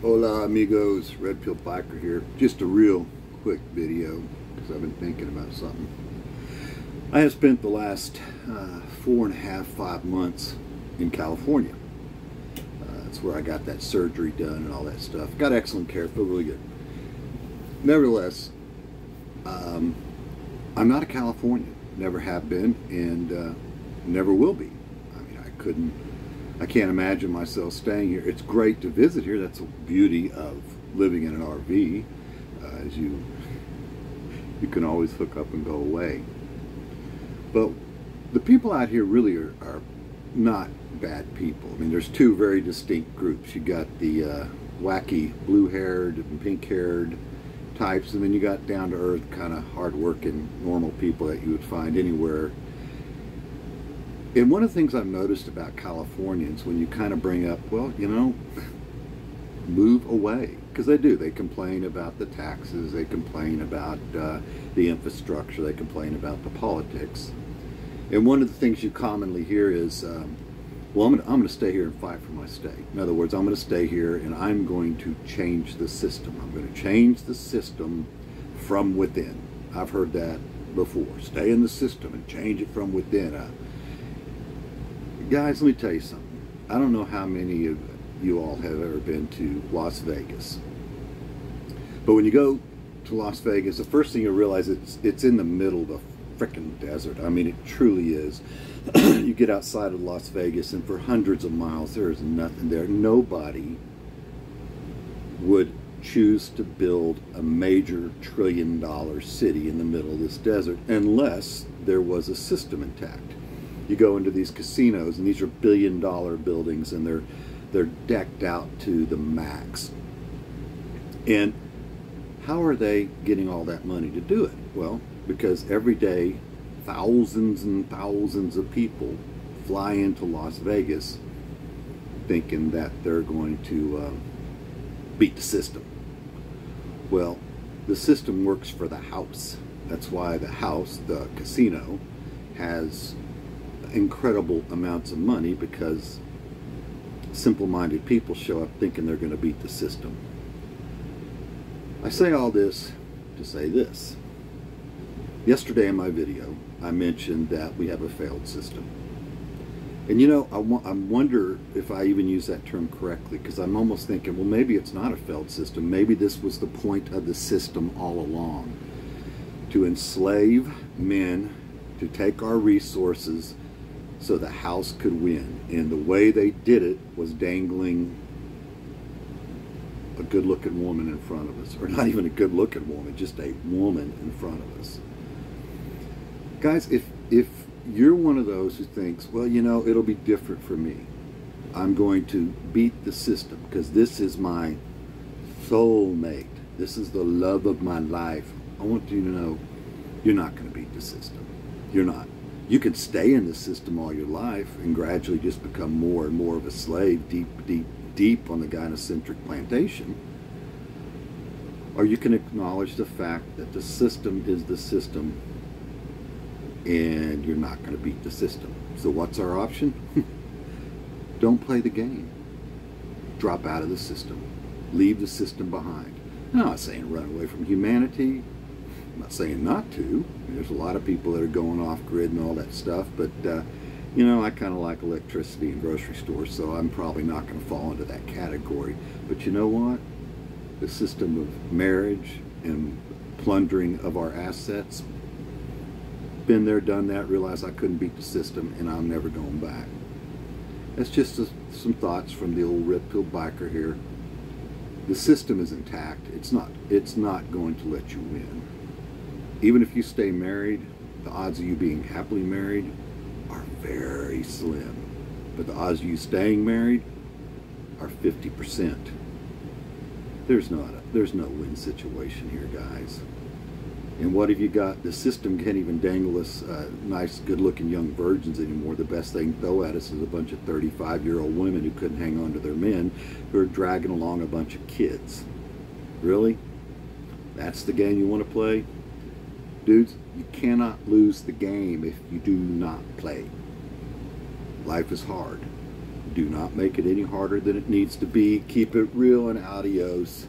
Hola amigos, Red Pill Biker here. Just a real quick video because I've been thinking about something. I have spent the last 4.5, 5 months in California. That's where I got that surgery done and all that stuff. Got excellent care, feel really good. Nevertheless, I'm not a Californian. Never have been and never will be. I mean, I can't imagine myself staying here. It's great to visit here. That's the beauty of living in an RV. As you can always hook up and go away. But the people out here really are not bad people. I mean, there's two very distinct groups. You got the wacky blue-haired and pink-haired types, and then you got down-to-earth, kind of hard-working, normal people that you would find anywhere. And one of the things I've noticed about Californians, when you kind of bring up, well, you know, move away, because they do. They complain about the taxes, they complain about the infrastructure, they complain about the politics. And one of the things you commonly hear is, well, I'm going to stay here and fight for my state. In other words, I'm going to stay here and I'm going to change the system. I'm going to change the system from within. I've heard that before. Stay in the system and change it from within. Guys, let me tell you something. I don't know how many of you all have ever been to Las Vegas. But when you go to Las Vegas, the first thing you realize it's in the middle of a frickin' desert. I mean, it truly is. You get outside of Las Vegas and for hundreds of miles there is nothing there. Nobody would choose to build a major $1 trillion city in the middle of this desert unless there was a system intact. You go into these casinos and these are billion-dollar buildings and they're decked out to the max. And how are they getting all that money to do it? Well, because every day thousands and thousands of people fly into Las Vegas thinking that they're going to beat the system. Well, the system works for the house. That's why the house, the casino, has incredible amounts of money, because simple-minded people show up thinking they're going to beat the system. I say all this to say this. Yesterday in my video, I mentioned that we have a failed system. And you know, I wonder if I even use that term correctly, because I'm almost thinking, well, maybe it's not a failed system. Maybe this was the point of the system all along. To enslave men, to take our resources so the house could win. And the way they did it was dangling a good-looking woman in front of us. Or not even a good-looking woman, just a woman in front of us. Guys, if you're one of those who thinks, well, you know, it'll be different for me. I'm going to beat the system because this is my soulmate. This is the love of my life. I want you to know you're not going to beat the system. You're not. You can stay in the system all your life and gradually just become more and more of a slave, deep, deep, deep on the gynocentric plantation. Or you can acknowledge the fact that the system is the system and you're not going to beat the system. So what's our option? Don't play the game. Drop out of the system. Leave the system behind. I'm not saying run away from humanity. I'm not saying not to. There's a lot of people that are going off grid and all that stuff, but you know, I kind of like electricity and grocery stores, so I'm probably not going to fall into that category. But you know what? The system of marriage and plundering of our assets, been there, done that, realized I couldn't beat the system, and I'm never going back. That's just some thoughts from the old Red Pill Biker here. The system is intact. It's not going to let you win. Even if you stay married, the odds of you being happily married are very slim. But the odds of you staying married are 50%. There's no win situation here, guys. And what have you got? The system can't even dangle us nice, good-looking young virgins anymore. The best they can throw at us is a bunch of 35-year-old women who couldn't hang on to their men, who are dragging along a bunch of kids. Really? That's the game you want to play? Dudes, you cannot lose the game if you do not play. Life is hard. Do not make it any harder than it needs to be. Keep it real, and adios.